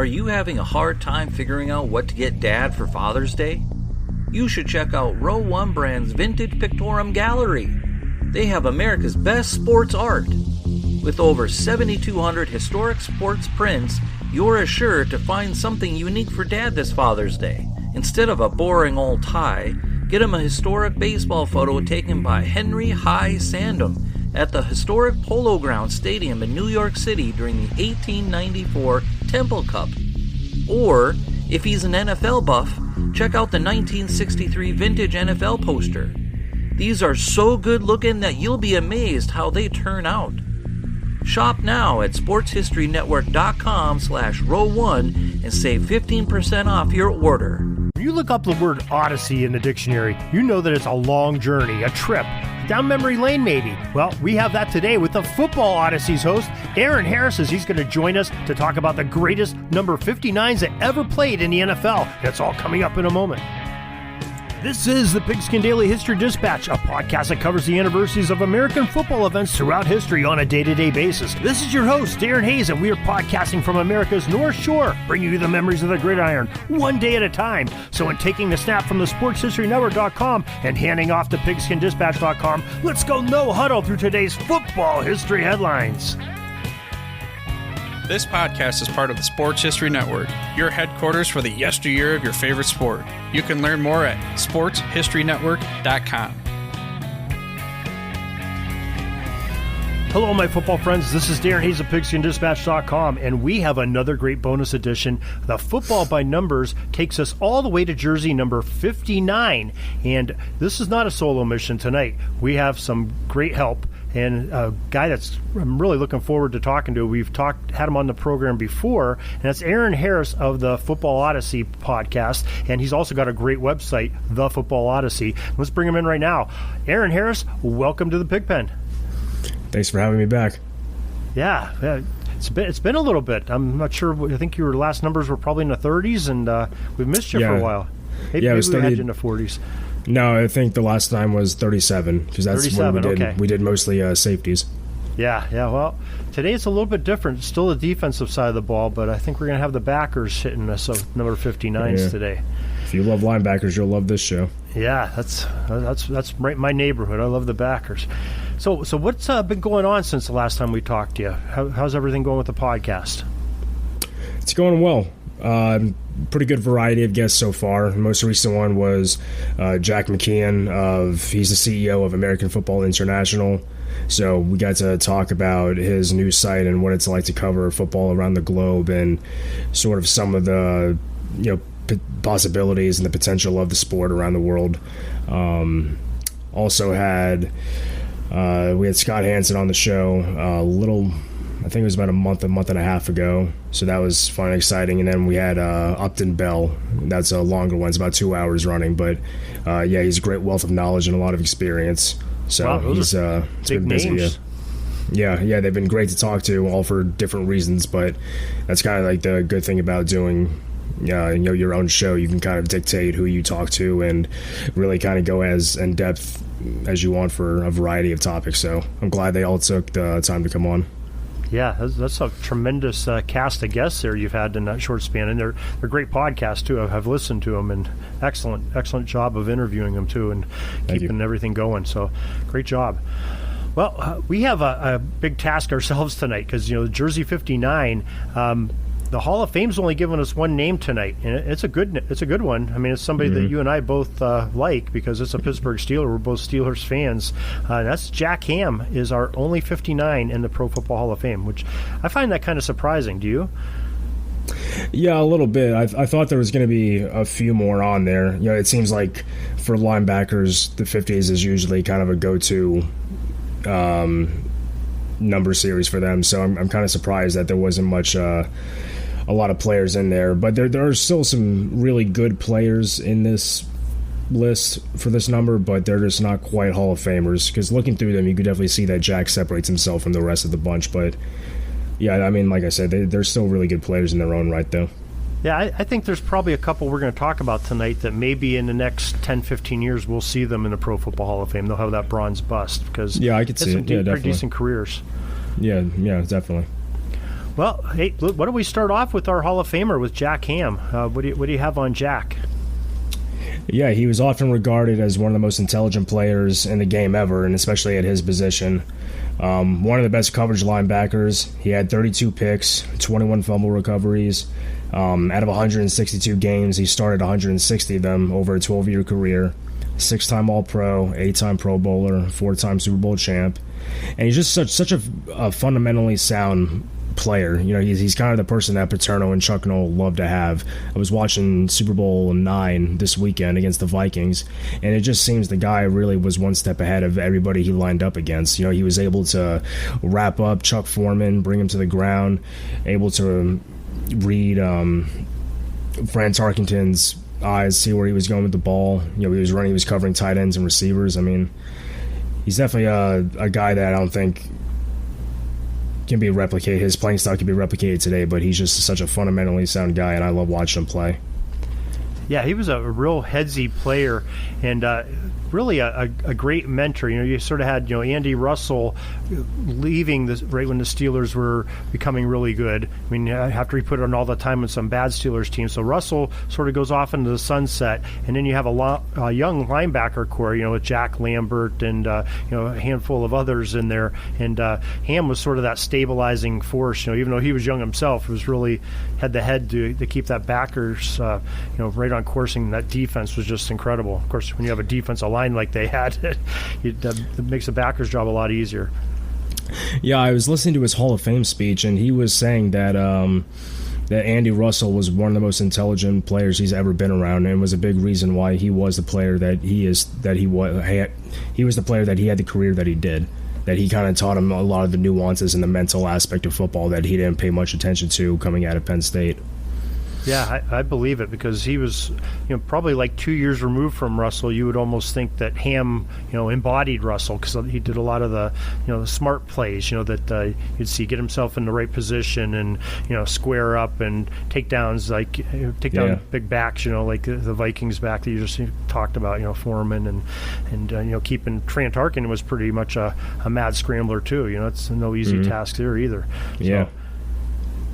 Are you having a hard time figuring out what to get Dad for Father's Day? You should check out Row 1 Brand's Vintage Pictorum Gallery. They have America's best sports art. With over 7,200 historic sports prints, you're assured to find something unique for Dad this Father's Day. Instead of a boring old tie, get him a historic baseball photo taken by Henry High Sandham at the historic Polo Grounds Stadium in New York City during the 1894 Temple Cup. Or, if he's an NFL buff, check out the 1963 vintage NFL poster. These are so good looking that you'll be amazed how they turn out. Shop now at sportshistorynetwork.com/row1 and save 15% off your order. When you look up the word Odyssey in the dictionary, you know that it's a long journey, a trip, down memory lane maybe. Well, we have that today with the Football Odyssey's host, Aaron Harris, as he's going to join us to talk about the greatest number 59s that ever played in the NFL. That's all coming up in a moment. This is the Pigskin Daily History Dispatch, a podcast that covers the anniversaries of American football events throughout history on a day-to-day basis. This is your host, Darren Hayes, and we are podcasting from America's North Shore, bringing you the memories of the gridiron, one day at a time. So in taking the snap from the sportshistorynetwork.com and handing off to pigskindispatch.com, let's go no huddle through today's football history headlines. This podcast is part of the Sports History Network, your headquarters for the yesteryear of your favorite sport. You can learn more at sportshistorynetwork.com. Hello, my football friends. This is Darren Hayes of pigskindispatch.com, and we have another great bonus edition. The Football by Numbers takes us all the way to jersey number 59, and this is not a solo mission tonight. We have some great help. And a guy that's I'm really looking forward to talking to. We've had him on the program before, and that's Aaron Harris of the Football Odyssey podcast, and he's also got a great website, The Football Odyssey. Let's bring him in right now. Aaron Harris, welcome to the Pigpen. Thanks for having me back. Yeah, it's been a little bit. I'm not sure. I think your last numbers were probably in the 30s, and we've missed you for a while. Maybe it was we had you in the 40s. No, I think the last time was 37 because that's 37, when we did. okay. We did mostly safeties. Yeah. Well, today it's a little bit different. It's still the defensive side of the ball, but I think we're going to have the backers hitting us with number 59s today. If you love linebackers, you'll love this show. Yeah, that's right in my neighborhood. I love the backers. So what's been going on since the last time we talked to you? How's everything going with the podcast? It's going well. Pretty good variety of guests so far. The most recent one was Jack Mckeon. He's the CEO of American Football International. So we got to talk about his new site and what it's like to cover football around the globe and sort of some of the possibilities and the potential of the sport around the world. Also had we had Scott Hansen on the show I think it was about a month and a half ago. So that was fun and exciting. And then we had Upton Bell. That's a longer one. It's about 2 hours running. But, he's a great wealth of knowledge and a lot of experience. So wow, he's been busy. Names. Yeah, they've been great to talk to, all for different reasons. But that's kind of like the good thing about doing your own show. You can kind of dictate who you talk to and really kind of go as in depth as you want for a variety of topics. So I'm glad they all took the time to come on. Yeah, that's a tremendous cast of guests there you've had in that short span, and they're great podcasts too. I've listened to them, and excellent job of interviewing them too, and keeping everything going. So, great job. Well, we have a big task ourselves tonight because the Jersey 59. The Hall of Fame's only given us one name tonight, and it's a good one. I mean, it's somebody that you and I both like because it's a Pittsburgh Steeler. We're both Steelers fans. That's Jack Hamm is our only 59 in the Pro Football Hall of Fame, which I find that kind of surprising. Do you? Yeah, a little bit. I thought there was going to be a few more on there. It seems like for linebackers, the 50s is usually kind of a go-to number series for them. So I'm kind of surprised that there wasn't much. A lot of players in there, but there are still some really good players in this list for this number, but they're just not quite Hall of Famers because looking through them, you could definitely see that Jack separates himself from the rest of the bunch. But yeah, I mean, like I said, they're still really good players in their own right, though. Yeah, I think there's probably a couple we're going to talk about tonight that maybe in the next 10, 15 years we'll see them in the Pro Football Hall of Fame. They'll have that bronze bust because I could see it. Yeah, pretty decent careers. Yeah, definitely. Well, hey, why don't we start off with our Hall of Famer, with Jack Hamm? What do you have on Jack? Yeah, he was often regarded as one of the most intelligent players in the game ever, and especially at his position. One of the best coverage linebackers. He had 32 picks, 21 fumble recoveries. Out of 162 games, he started 160 of them over a 12-year career. 6-time All-Pro, 8-time Pro Bowler, 4-time Super Bowl champ. And he's just such a fundamentally sound player. He's kind of the person that Paterno and Chuck Noll love to have. I was watching Super Bowl IX this weekend against the Vikings, and it just seems the guy really was one step ahead of everybody he lined up against. He was able to wrap up Chuck Foreman, bring him to the ground, able to read Fran Tarkenton's eyes, see where he was going with the ball. He was running, he was covering tight ends and receivers. I mean, he's definitely a guy that I don't think can be replicated. His playing style can be replicated today, but he's just such a fundamentally sound guy, and I love watching him play. Yeah, he was a real headsy player, and really a great mentor. You sort of had Andy Russell leaving right when the Steelers were becoming really good. I mean, after he put on all the time with some bad Steelers teams, so Russell sort of goes off into the sunset, and then you have a young linebacker core, with Jack Lambert and a handful of others in there, and Hamm was sort of that stabilizing force. Even though he was young himself, it was really had the head to keep that backers right on coursing. That defense was just incredible. Of course, when you have a defensive line like they had, it makes the backers' job a lot easier. Yeah, I was listening to his Hall of Fame speech, and he was saying that that Andy Russell was one of the most intelligent players he's ever been around, and was a big reason why he was the player that he is. He was the player that he had the career that he did. That he kind of taught him a lot of the nuances and the mental aspect of football that he didn't pay much attention to coming out of Penn State. Yeah, I believe it, because he was, probably like 2 years removed from Russell. You would almost think that Hamm, embodied Russell, because he did a lot of the, the smart plays, that you'd see, get himself in the right position and, square up and takedowns, take down big backs, like the Vikings back that you just talked about, Foreman and keeping Fran Tarkenton was pretty much a mad scrambler too. It's no easy task there either. Yeah. So,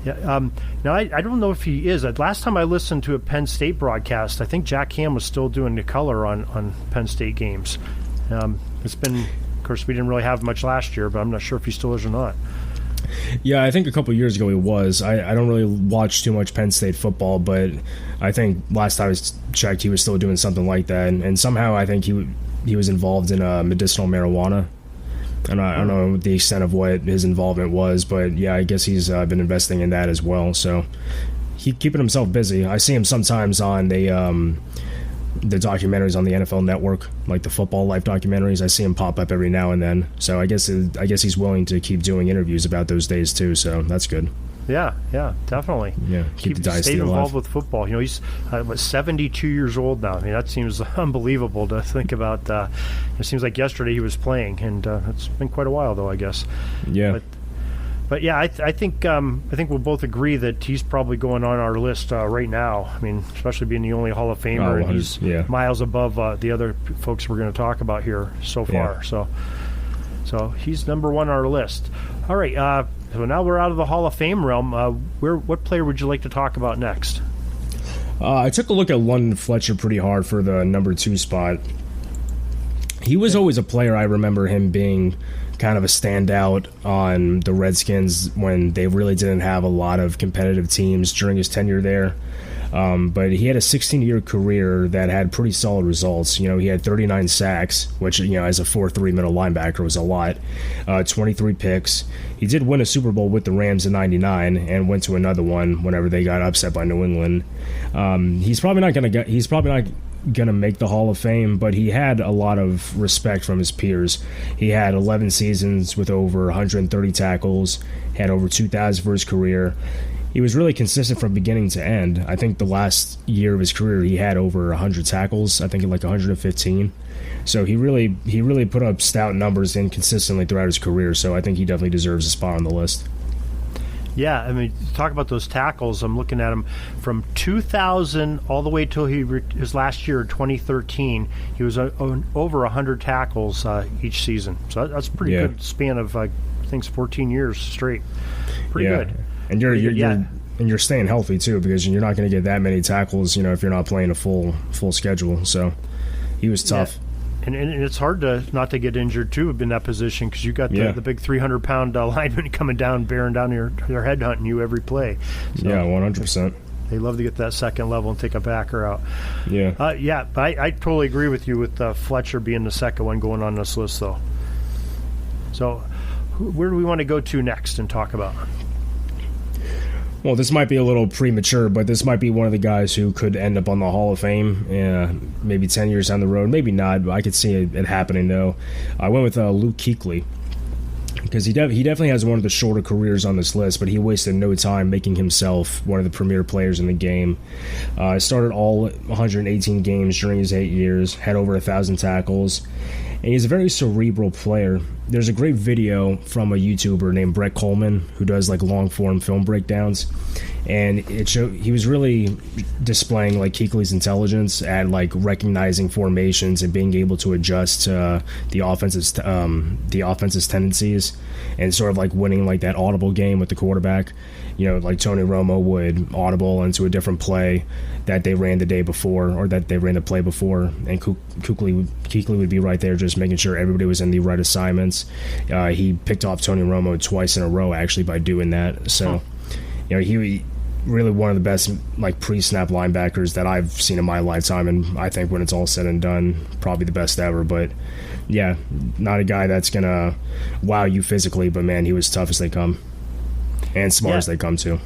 yeah. Now, I don't know if he is. Last time I listened to a Penn State broadcast, I think Jack Hamm was still doing the color on Penn State games. It's been, of course, we didn't really have much last year, but I'm not sure if he still is or not. Yeah, I think a couple of years ago he was. I don't really watch too much Penn State football, but I think last time I checked he was still doing something like that. And somehow I think he was involved in medicinal marijuana. And I don't know the extent of what his involvement was, but yeah, I guess he's been investing in that as well. So he's keeping himself busy. I see him sometimes on the documentaries on the NFL Network, like the Football Life documentaries. I see him pop up every now and then. So I guess he's willing to keep doing interviews about those days too. So that's good. Yeah, definitely. Yeah, keep the dynasty stay alive. Involved with football. He's 72 years old now. I mean, that seems unbelievable to think about. It seems like yesterday he was playing, and it's been quite a while, though, I guess. Yeah. But yeah, I think we'll both agree that he's probably going on our list right now. I mean, especially being the only Hall of Famer, and he's miles above the other folks we're going to talk about here so far. Yeah. So he's number one on our list. All right. So now we're out of the Hall of Fame realm. What player would you like to talk about next? I took a look at London Fletcher pretty hard for the number 2 spot. He was always a player. I remember him being kind of a standout on the Redskins when they really didn't have a lot of competitive teams during his tenure there. But he had a 16-year career that had pretty solid results. He had 39 sacks, which, as a 4'3" middle linebacker was a lot. 23 picks. He did win a Super Bowl with the Rams in '99 and went to another one whenever they got upset by New England. He's probably not going to make the Hall of Fame, but he had a lot of respect from his peers. He had 11 seasons with over 130 tackles, had over 2,000 for his career. He was really consistent from beginning to end. I think the last year of his career he had over 100 tackles, I think like 115. So he really put up stout numbers and consistently throughout his career, so I think he definitely deserves a spot on the list. Yeah, I mean, talk about those tackles. I'm looking at him from 2000 all the way till his last year, 2013. He was over 100 tackles each season. So that's a pretty good span of, I think, 14 years straight. Pretty good. And you're staying healthy too, because you're not going to get that many tackles, if you're not playing a full schedule. So he was tough. Yeah. And it's hard not to get injured too in that position, because you got the big 300-pound lineman coming down, bearing down your head, hunting you every play. So 100%. They love to get that second level and take a backer out. Yeah. But I totally agree with you with Fletcher being the second one going on this list, though. So where do we want to go to next and talk about? Well, this might be a little premature, but this might be one of the guys who could end up on the Hall of Fame maybe 10 years down the road. Maybe not, but I could see it happening, though. I went with Luke Kuechly, because he definitely has one of the shorter careers on this list, but he wasted no time making himself one of the premier players in the game. Started all 118 games during his 8 years, had over 1,000 tackles, and he's a very cerebral player. There's a great video from a YouTuber named Brett Coleman who does like long-form film breakdowns, and he was really displaying like Kuechly's intelligence at like recognizing formations and being able to adjust to the offense's tendencies, and sort of like winning like that audible game with the quarterback. Like Tony Romo would audible into a different play that they ran the day before, or that they ran the play before, and Kuechly would be right there just making sure everybody was in the right assignments. He picked off Tony Romo twice in a row actually by doing that. So, he really one of the best like pre-snap linebackers that I've seen in my lifetime, and I think when it's all said and done, probably the best ever. But yeah, not a guy that's gonna wow you physically, but man, he was tough as they come. And smart as they come to.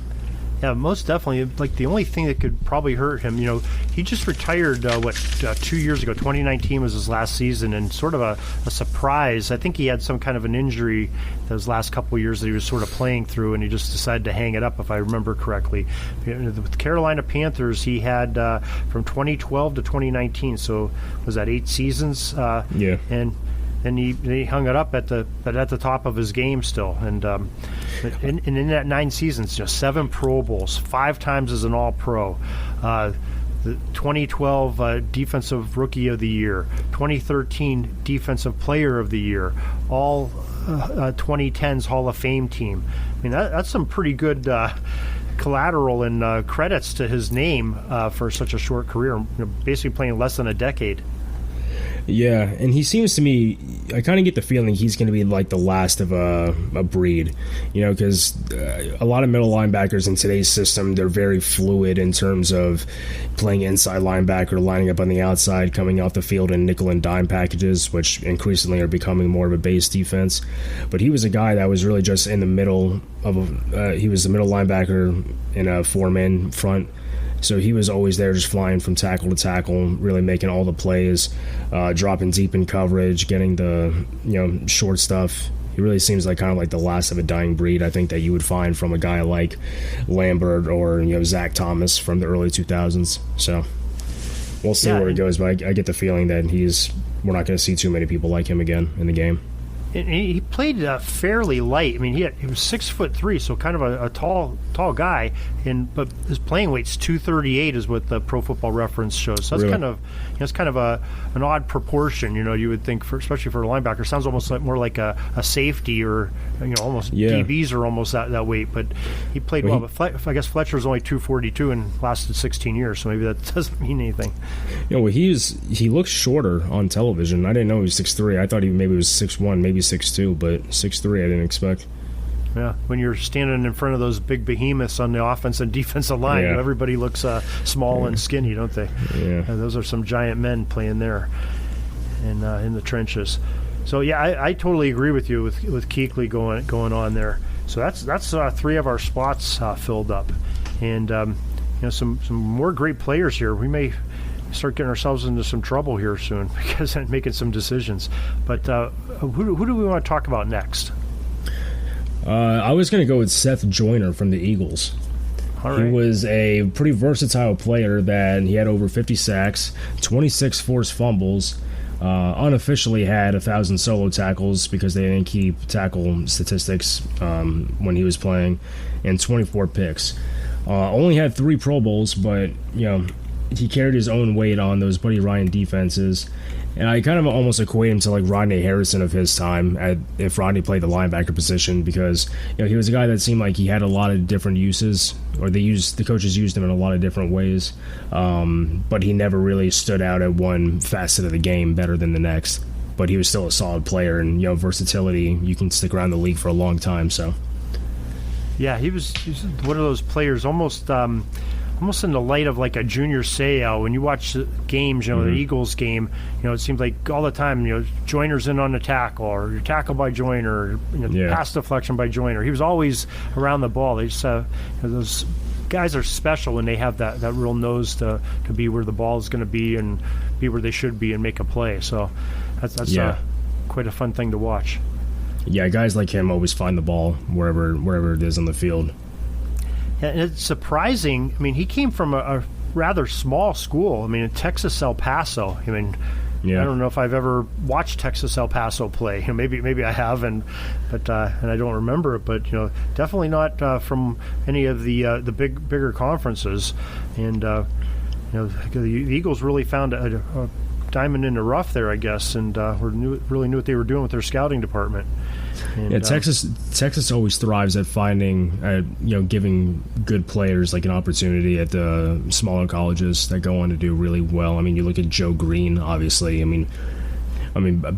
Yeah, most definitely. Like the only thing that could probably hurt him, he just retired, 2 years ago. 2019 was his last season, and sort of a surprise. I think he had some kind of an injury those last couple of years that he was sort of playing through, and he just decided to hang it up, if I remember correctly. With Carolina Panthers, he had from 2012 to 2019, so was that 8 seasons? And he hung it up at the top of his game still, and in that 9 seasons, 7 Pro Bowls, 5 times as an All-Pro, the 2012 Defensive Rookie of the Year, 2013 Defensive Player of the Year, all 2010's Hall of Fame team. I mean, that's some pretty good collateral and credits to his name for such a short career, basically playing less than a decade. Yeah, and he seems to me, I kind of get the feeling he's going to be like the last of a breed, because a lot of middle linebackers in today's system, they're very fluid in terms of playing inside linebacker, lining up on the outside, coming off the field in nickel and dime packages, which increasingly are becoming more of a base defense. But he was a guy that was really just in the middle of he was the middle linebacker in a 4-man front. So he was always there, just flying from tackle to tackle, really making all the plays, dropping deep in coverage, getting the short stuff. He really seems like kind of like the last of a dying breed, I think, that you would find from a guy like Lambert or Zach Thomas from the early 2000s. So we'll see where he goes, but I get the feeling that we're not going to see too many people like him again in the game. And he played fairly light. I mean, he was 6'3", so kind of a tall guy. But his playing weight's 238 is what the Pro Football Reference shows. So that's really kind of an odd proportion. You would think, especially for a linebacker, sounds almost more like a safety, or almost DBs are almost that weight. But he played well. But I guess Fletcher was only 242 and lasted 16 years, so maybe that doesn't mean anything. He looks shorter on television. I didn't know he was 6'3". I thought he maybe was 6'1", maybe 6'2", but 6'3" I didn't expect. Yeah, when you're standing in front of those big behemoths on the offense and defensive line, everybody looks small and skinny, don't they? Yeah. Those are some giant men playing there in the trenches. So I totally agree with you with Kuechly going on there. So that's 3 of our spots filled up, and some more great players here. We may start getting ourselves into some trouble here soon because I'm making some decisions. But who do we want to talk about next? I was going to go with Seth Joyner from the Eagles. All right. He was a pretty versatile player that he had over 50 sacks, 26 forced fumbles, unofficially had 1,000 solo tackles because they didn't keep tackle statistics when he was playing, and 24 picks. Only had 3 Pro Bowls, but he carried his own weight on those Buddy Ryan defenses. And I kind of almost equate him to like Rodney Harrison of his time if Rodney played the linebacker position, because he was a guy that seemed like he had a lot of different uses, or the coaches used him in a lot of different ways, but he never really stood out at one facet of the game better than the next. But he was still a solid player, and versatility, you can stick around the league for a long time. So yeah, he's one of those players almost in the light of like a Junior Seau. When you watch the games, the Eagles game, it seems like all the time, Joyner's in on the tackle, or you're tackled by Joyner, pass deflection by Joyner. He was always around the ball. They just those guys are special when they have that real nose to be where the ball is going to be and be where they should be and make a play. So that's quite a fun thing to watch. Yeah, guys like him always find the ball wherever it is on the field. And it's surprising. I mean, he came from a rather small school. I mean, in Texas El Paso. I mean, I don't know if I've ever watched Texas El Paso play. Maybe I have, and I don't remember it. But definitely not from any of the bigger conferences. And the Eagles really found a diamond in the rough there, I guess, and really knew what they were doing with their scouting department. And, Texas always thrives at finding, giving good players like an opportunity at the smaller colleges that go on to do really well. I mean, you look at Joe Green, obviously. I mean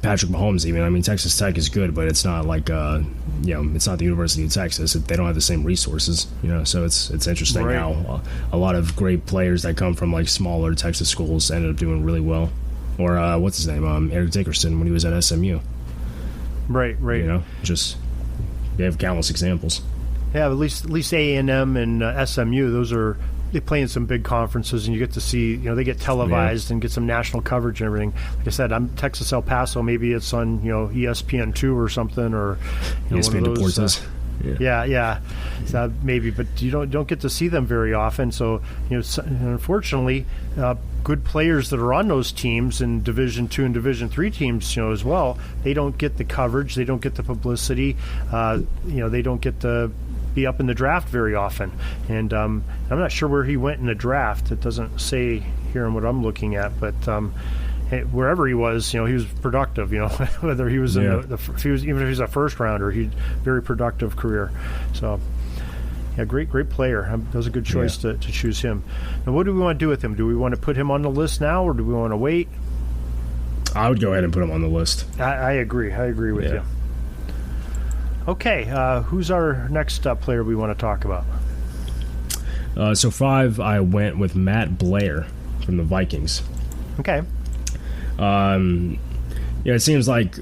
Patrick Mahomes. Even. I mean, Texas Tech is good, but it's not like it's not the University of Texas. They don't have the same resources. So it's interesting how a lot of great players that come from like smaller Texas schools ended up doing really well. Or what's his name? Eric Dickerson when he was at SMU. Right. Just they have countless examples. Yeah, at least A&M and SMU, they play in some big conferences, and you get to see, they get televised and get some national coverage and everything. Like I said, I'm Texas El Paso. Maybe it's on ESPN2 or something, or ESPN one of those. Yeah. So maybe, but you don't get to see them very often. So unfortunately, good players that are on those teams in Division II and Division III teams, as well, they don't get the coverage, they don't get the publicity, they don't get to be up in the draft very often. And I'm not sure where he went in the draft. It doesn't say here in what I'm looking at, but wherever he was, he was productive. Whether he was even if he was a first rounder, he very productive career. So. Yeah, great player. That was a good choice to choose him. Now, what do we want to do with him? Do we want to put him on the list now, or do we want to wait? I would go ahead and put him on the list. I agree. I agree with you. Okay, who's our next player we want to talk about? So 5, I went with Matt Blair from the Vikings. Okay. It seems like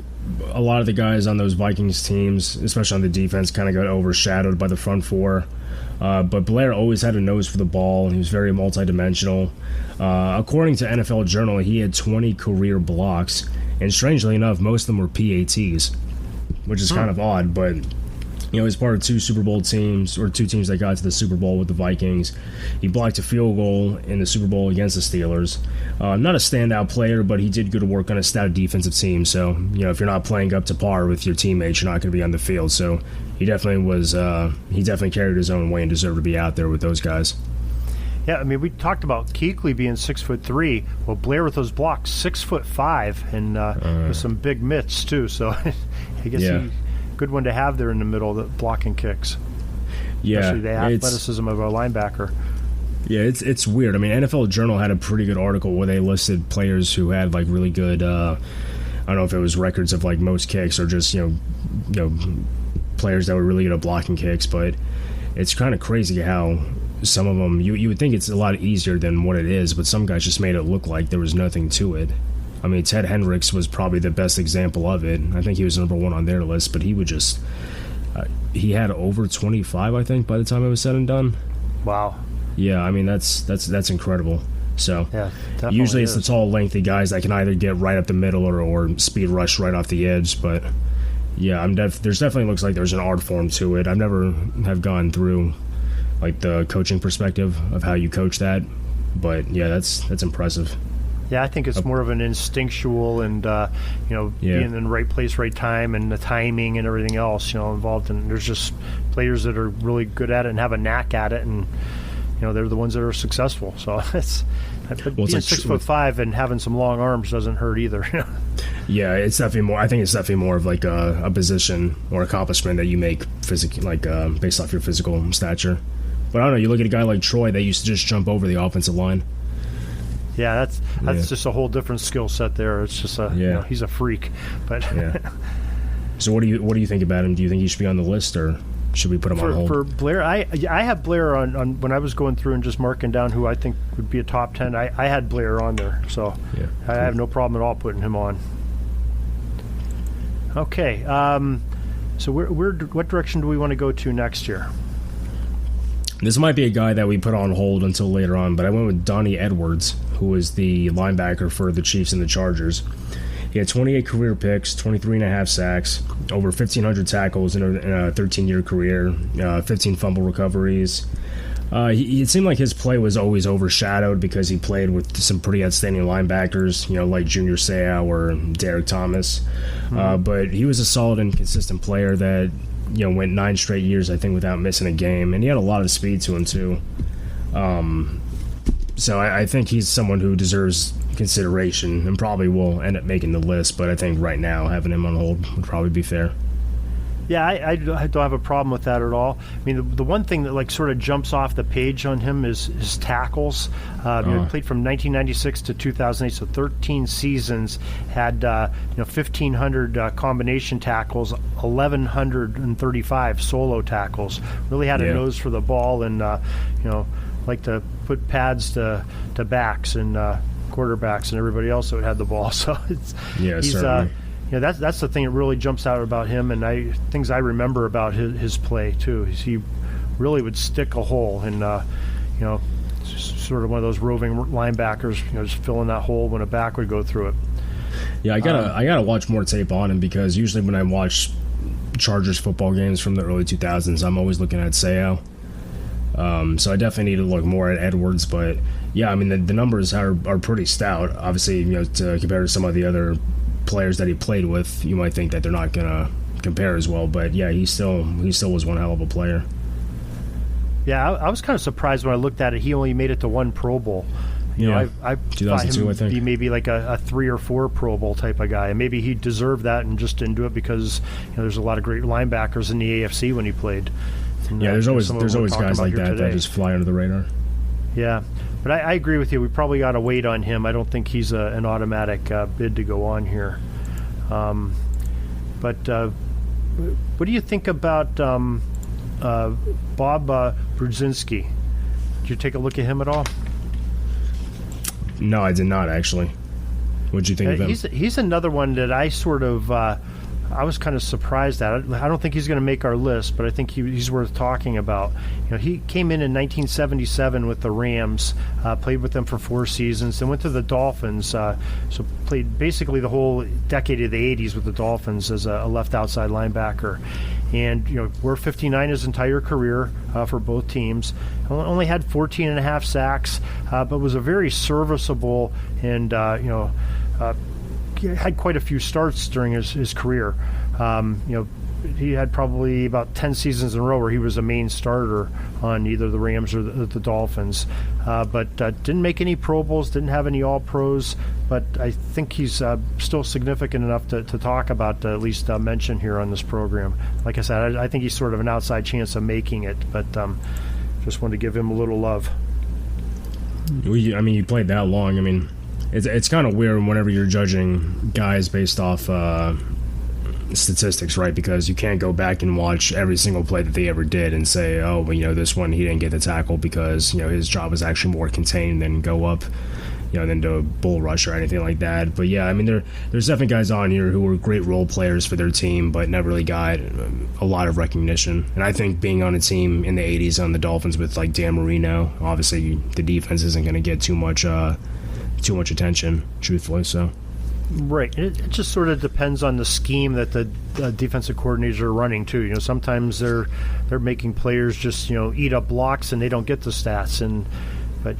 a lot of the guys on those Vikings teams, especially on the defense, kind of got overshadowed by the front four. But Blair always had a nose for the ball. He was very multidimensional. According to NFL Journal, he had 20 career blocks, and strangely enough, most of them were PATs, which is kind of odd, but he's part of 2 Super Bowl teams, or 2 teams that got to the Super Bowl with the Vikings. He blocked a field goal in the Super Bowl against the Steelers. Not a standout player, but he did good work on a stout defensive team. So, if you're not playing up to par with your teammates, you're not going to be on the field. So he definitely was. He definitely carried his own way and deserved to be out there with those guys. Yeah, I mean, we talked about Kuechly being 6'3". Well, Blair with those blocks, 6'5", and with some big mitts too. So I guess he. Good one to have there in the middle, the blocking kicks. Yeah, especially the athleticism of a linebacker. Yeah, it's weird. I mean, NFL Journal had a pretty good article where they listed players who had like really good. I don't know if it was records of like most kicks or just players that were really good at blocking kicks, but it's kind of crazy how some of them you would think it's a lot easier than what it is, but some guys just made it look like there was nothing to it. I mean, Ted Hendricks was probably the best example of it. I think he was number 1 on their list, but he would just he had over 25, I think, by the time it was said and done. Wow. Yeah, I mean, that's incredible. So is. usually it's the tall, lengthy guys that can either get right up the middle or speed rush right off the edge. But yeah, there's definitely looks like there's an art form to it. I've never have gone through like the coaching perspective of how you coach that, but yeah, that's impressive. Yeah, I think it's more of an instinctual and, being in the right place, right time, and the timing and everything else, involved. And there's just players that are really good at it and have a knack at it. And, they're the ones that are successful. So it's being like 6'5" and having some long arms doesn't hurt either. Yeah, it's definitely more. I think it's definitely more of like a position or accomplishment that you make based off your physical stature. But I don't know. You look at a guy like Troy that used to just jump over the offensive line. Yeah, that's just a whole different skill set there. It's just he's a freak. But So what do you think about him? Do you think he should be on the list, or should we put him on hold? For Blair, I have Blair on when I was going through and just marking down who I think would be a top 10. I had Blair on there, so I have no problem at all putting him on. Okay, so what direction do we want to go to next year? This might be a guy that we put on hold until later on, but I went with Donnie Edwards, who was the linebacker for the Chiefs and the Chargers. He had 28 career picks, 23.5 sacks, over 1,500 tackles in a 13-year career, 15 fumble recoveries. It seemed like his play was always overshadowed because he played with some pretty outstanding linebackers, like Junior Seau or Derek Thomas. But he was a solid and consistent player that went 9 straight years, I think, without missing a game, and he had a lot of speed to him too. So I think he's someone who deserves consideration and probably will end up making the list. But I think right now having him on hold would probably be fair. Yeah, I don't have a problem with that at all. I mean, the one thing that sort of jumps off the page on him is his tackles. He played from 1996 to 2008, so 13 seasons. Had 1,500 combination tackles, 1,135 solo tackles. Really had a nose for the ball, and like to put pads to backs and quarterbacks and everybody else that had the ball. So he's certainly. That's the thing that really jumps out about him, and things I remember about his play too. Is he really would stick a hole, and sort of one of those roving linebackers, just filling that hole when a back would go through it. Yeah, I gotta watch more tape on him, because usually when I watch Chargers football games from the early 2000s, I'm always looking at Seau. So I definitely need to look more at Edwards, but yeah, I mean the numbers are pretty stout. Obviously, to compare to some of the other players that he played with, you might think that they're not gonna compare as well, but yeah, he still was one hell of a player. Yeah, I was kind of surprised when I looked at it. He only made it to 1 Pro Bowl. I thought him I think. Be maybe like a 3 or 4 Pro Bowl type of guy, and maybe he deserved that and just didn't do it because there's a lot of great linebackers in the AFC when he played. And, there's always guys like that just fly under the radar. Yeah, but I agree with you. We probably got to wait on him. I don't think he's an automatic bid to go on here. But what do you think about Bob Brzezinski? Did you take a look at him at all? No, I did not, actually. What did you think of him? He's another one that I sort of I was kind of surprised at. I don't think he's going to make our list, but I think he's worth talking about. He came in 1977 with the Rams, played with them for 4 seasons, then went to the Dolphins, so played basically the whole decade of the 80s with the Dolphins as a left outside linebacker. And wore 59 his entire career for both teams. Only had 14.5 sacks, but was a very serviceable and had quite a few starts during his career. He had probably about 10 seasons in a row where he was a main starter on either the Rams or the Dolphins. But didn't make any Pro Bowls, didn't have any All-Pros, but I think he's still significant enough to talk about, at least mention here on this program. Like I said, I think he's sort of an outside chance of making it, but just wanted to give him a little love. You played that long. It's kind of weird whenever you're judging guys based off statistics, right? Because you can't go back and watch every single play that they ever did and say, oh, well, this one he didn't get the tackle because his job was actually more contained than go up, than do a bull rush or anything like that. But yeah, there's definitely guys on here who were great role players for their team, but never really got a lot of recognition. And I think being on a team in the 80s on the Dolphins with like Dan Marino, obviously the defense isn't going to get too much attention, truthfully. So right, it just sort of depends on the scheme that the defensive coordinators are running too. Sometimes they're making players just eat up blocks and they don't get the stats, but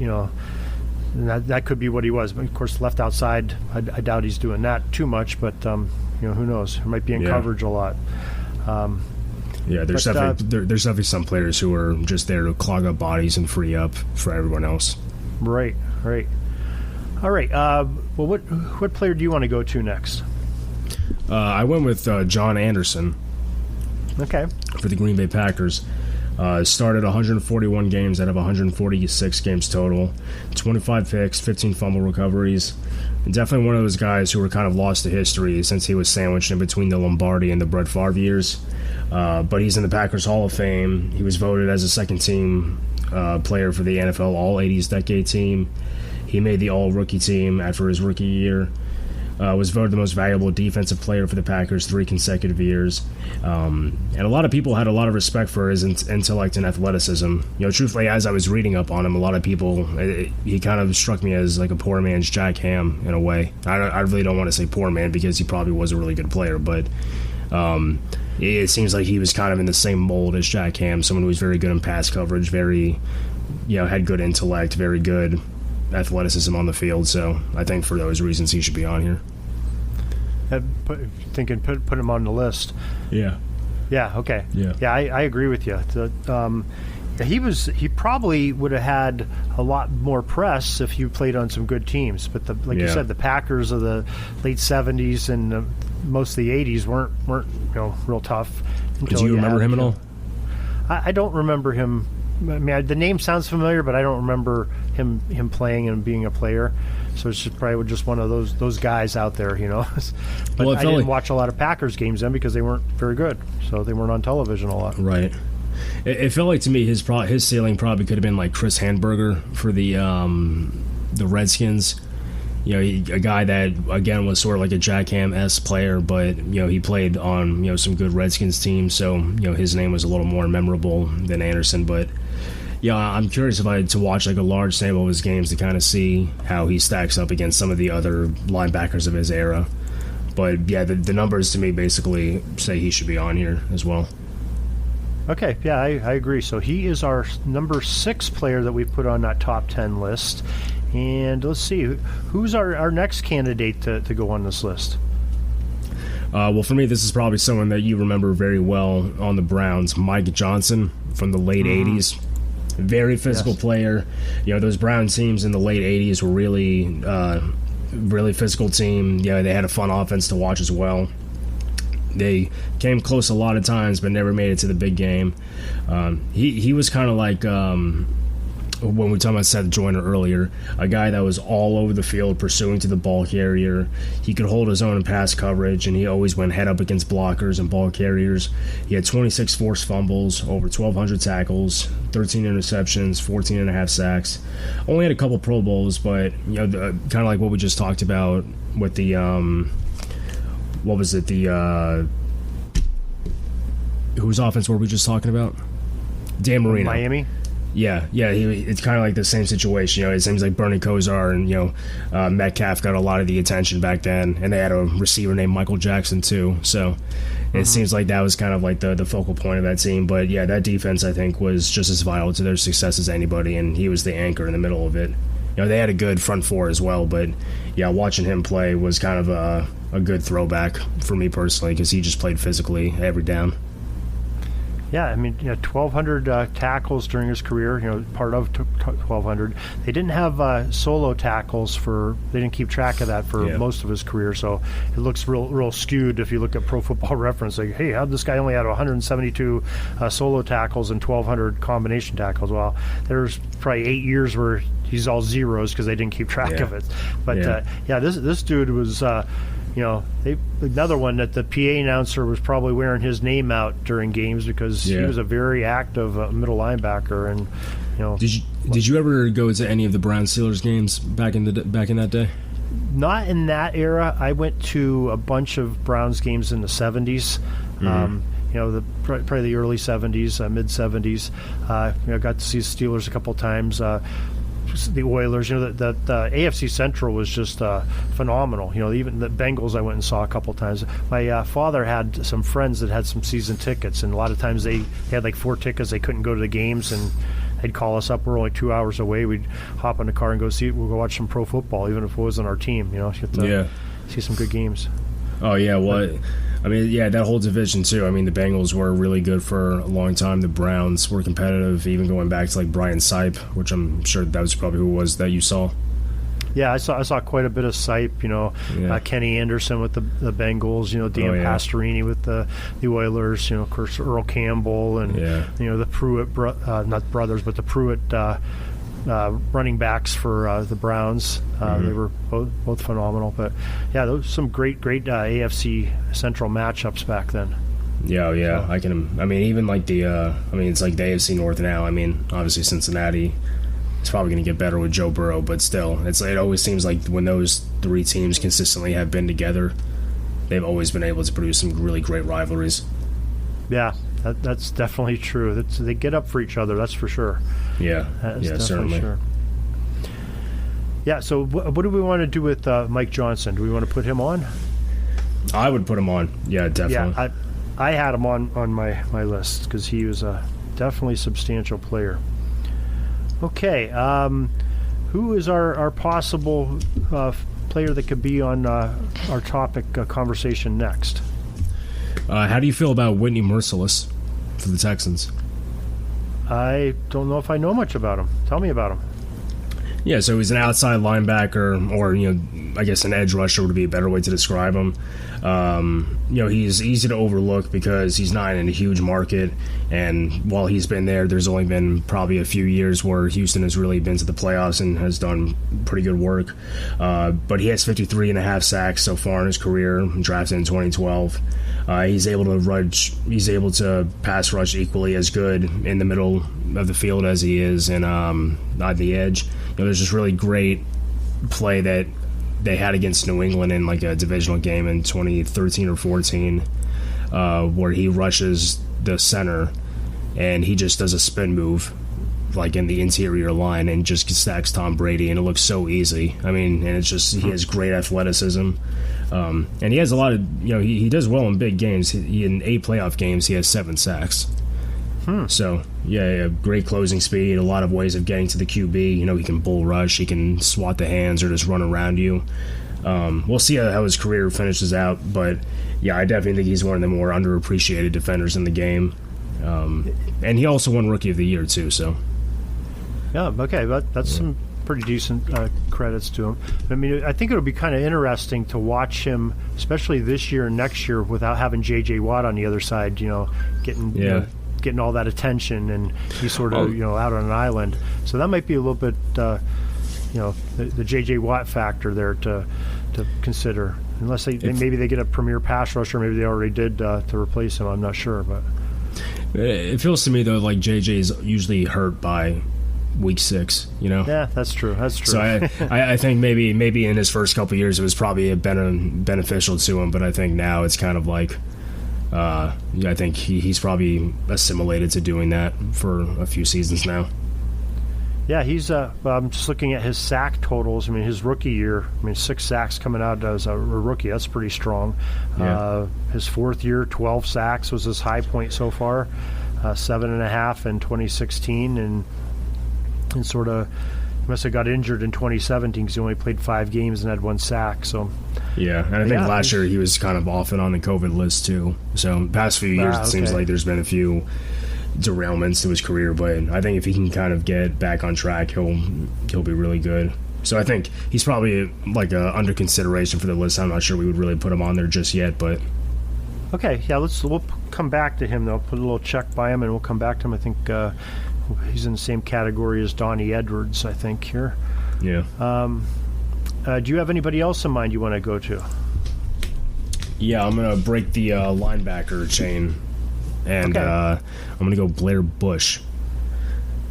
that could be what he was. But of course, left outside, I doubt he's doing that too much. But who knows? He might be in coverage a lot. Yeah, there's definitely some players who are just there to clog up bodies and free up for everyone else. Right. All right. Well, what player do you want to go to next? I went with John Anderson. Okay. For the Green Bay Packers. Started 141 games out of 146 games total, 25 picks, 15 fumble recoveries. And definitely one of those guys who were kind of lost to history since he was sandwiched in between the Lombardi and the Brett Favre years. But he's in the Packers Hall of Fame. He was voted as a second-team player for the NFL All-80s Decade Team. He made the All-Rookie Team after his rookie year. Was voted the most valuable defensive player for the Packers 3 consecutive years. And a lot of people had a lot of respect for his intellect and athleticism. Truthfully, as I was reading up on him, a lot of people, he kind of struck me as like a poor man's Jack Hamm in a way. I really don't want to say poor man because he probably was a really good player, but it seems like he was kind of in the same mold as Jack Hamm, someone who was very good in pass coverage, very, had good intellect, very good athleticism on the field. So I think for those reasons he should be on here. Put him on the list. Yeah. Okay. Yeah. I agree with you. He probably would have had a lot more press if you played on some good teams. But you said, the Packers of the late '70s and most of the '80s weren't real tough. Do you remember him at all? I don't remember him. I mean, the name sounds familiar, but I don't remember him playing and being a player. So it's probably just one of those guys out there, But I didn't watch a lot of Packers games then because they weren't very good, so they weren't on television a lot. Right. It felt like to me his ceiling probably could have been like Chris Handberger for the Redskins. A guy that again was sort of like a Jack Hamm-esque player, but he played on some good Redskins teams, so his name was a little more memorable than Anderson. But I'm curious if I had to watch like a large sample of his games to kind of see how he stacks up against some of the other linebackers of his era. But the numbers to me basically say he should be on here as well. Okay, I agree. So he is our number 6 player that we put on that top 10 list. And let's see, who's our next candidate to go on this list? Well, for me, this is probably someone that you remember very well on the Browns, Mike Johnson from the late 80s. Very physical player. Those Brown teams in the late 80s were really physical team. They had a fun offense to watch as well. They came close a lot of times, but never made it to the big game. He was kind of like, when we talked about Seth Joyner earlier, a guy that was all over the field pursuing to the ball carrier. He could hold his own in pass coverage, and he always went head up against blockers and ball carriers. He had 26 forced fumbles, over 1,200 tackles, 13 interceptions, 14 and a half sacks. Only had a couple Pro Bowls, but kind of like what we just talked about with the whose offense were we just talking about? Dan Marino. Miami. Yeah, it's kind of like the same situation. It seems like Bernie Kosar and Metcalf got a lot of the attention back then, and they had a receiver named Michael Jackson too. So it seems like that was kind of like the focal point of that team. But that defense I think was just as vital to their success as anybody, and he was the anchor in the middle of it. They had a good front four as well, but watching him play was kind of a good throwback for me personally because he just played physically every down. Yeah, I mean, 1,200 tackles during his career, part of 1,200. They didn't have solo tackles they didn't keep track of that for most of his career, so it looks real skewed if you look at Pro Football Reference. Like, hey, how'd this guy only had 172 solo tackles and 1,200 combination tackles? Well, there's probably 8 years where he's all zeros because they didn't keep track of it. But, this dude was... another one that the PA announcer was probably wearing his name out during games because he was a very active middle linebacker. And did you ever go to any of the Browns Steelers games back in that day? Not in that era. I went to a bunch of Browns games in the 70s. Probably the early 70s, mid 70s. Got to see the Steelers a couple times. The Oilers, the AFC Central was just phenomenal. Even the Bengals I went and saw a couple times. My father had some friends that had some season tickets, and a lot of times they had like 4 tickets. They couldn't go to the games, and they'd call us up. We're only 2 hours away. We'd hop in the car and go watch some pro football, even if it wasn't our team. See some good games. Oh yeah, well, I mean, yeah, that whole division too. I mean, the Bengals were really good for a long time. The Browns were competitive, even going back to like Brian Sipe, which I'm sure that was probably who it was that you saw. Yeah, I saw quite a bit of Sipe, Kenny Anderson with the Bengals, Dan Pastorini with the Oilers, of course Earl Campbell and the Pruitt not brothers, but the Pruitt running backs for the Browns. They were both phenomenal. But yeah, those some great AFC Central matchups back then. Yeah, so. I mean, even like it's like the AFC North now. I mean, obviously Cincinnati. It's probably going to get better with Joe Burrow, but still, it always seems like when those three teams consistently have been together, they've always been able to produce some really great rivalries. Yeah, that's definitely true. They get up for each other, that's for sure. Yeah, certainly. Sure. Yeah, so what do we want to do with Mike Johnson? Do we want to put him on? I would put him on. Yeah, definitely. Yeah, I had him on my list because he was a definitely substantial player. Okay, who is our possible player that could be on our topic conversation next? How do you feel about Whitney Merciless for the Texans? I don't know if I know much about him. Tell me about him. Yeah, so he's an outside linebacker, or I guess an edge rusher would be a better way to describe him. He's easy to overlook because he's not in a huge market, and while he's been there, there's only been probably a few years where Houston has really been to the playoffs and has done pretty good work. But he has 53.5 sacks so far in his career, drafted in 2012. He's able to pass rush equally as good in the middle of the field as he is on the edge. There's this really great play that they had against New England in like a divisional game in 2013 or 14, where he rushes the center and he just does a spin move like in the interior line and just stacks Tom Brady, and it looks so easy. I mean, and it's just, he has great athleticism. And he has a lot of, he does well in big games. In 8 playoff games, he has 7 sacks. So, yeah, great closing speed, a lot of ways of getting to the QB. He can bull rush, he can swat the hands or just run around you. We'll see how his career finishes out, but, yeah, I definitely think he's one of the more underappreciated defenders in the game. And he also won Rookie of the Year, too, so. Yeah, okay, that's some pretty decent credits to him. I mean, I think it'll be kind of interesting to watch him, especially this year and next year, without having J.J. Watt on the other side, getting all that attention, and he's sort of out on an island. So that might be a little bit the J.J. Watt factor there to consider. Unless maybe they get a premier pass rusher, maybe they already did to replace him. I'm not sure, but it feels to me though like J.J. is usually hurt by week 6. Yeah, that's true. So I think maybe in his first couple of years it was probably beneficial to him, but I think now it's kind of like. I think he's probably assimilated to doing that for a few seasons now. Yeah, he's. I'm just looking at his sack totals. I mean, his rookie year. 6 sacks coming out as a rookie. That's pretty strong. Yeah. His 4th year, 12 sacks was his high point so far. 7.5 in 2016, and sort of. Must have got injured in 2017 because he only played 5 games and had 1 sack. So, yeah, and I think last year he was kind of off and on the COVID list too. So, past few years it seems like there's been a few derailments to his career, but I think if he can kind of get back on track, he'll be really good. So, I think he's probably like under consideration for the list. I'm not sure we would really put him on there just yet, but okay, yeah, we'll come back to him though. Put a little check by him, and we'll come back to him. I think. He's in the same category as Donnie Edwards, I think, here. Yeah. Do you have anybody else in mind you want to go to? Yeah, I'm going to break the linebacker chain, and I'm going to go Blair Bush.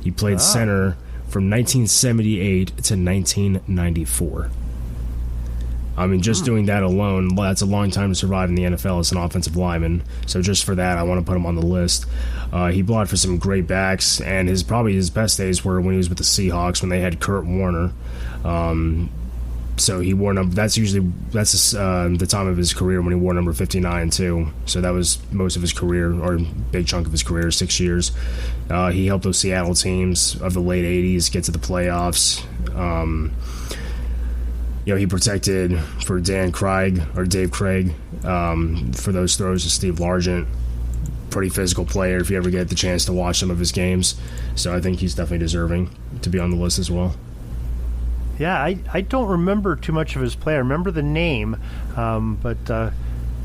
He played center from 1978 to 1994. I mean, just doing that alone, that's a long time to survive in the NFL as an offensive lineman. So just for that, I want to put him on the list. He blocked for some great backs, and probably his best days were when he was with the Seahawks when they had Kurt Warner. So he wore that's the time of his career when he wore number 59 too. So that was most of his career, or a big chunk of his career, 6 years. He helped those Seattle teams of the late 80s get to the playoffs. he protected for Dave Craig for those throws to Steve Largent. Pretty physical player if you ever get the chance to watch some of his games. So I think he's definitely deserving to be on the list as well. Yeah, I don't remember too much of his play. I remember the name, but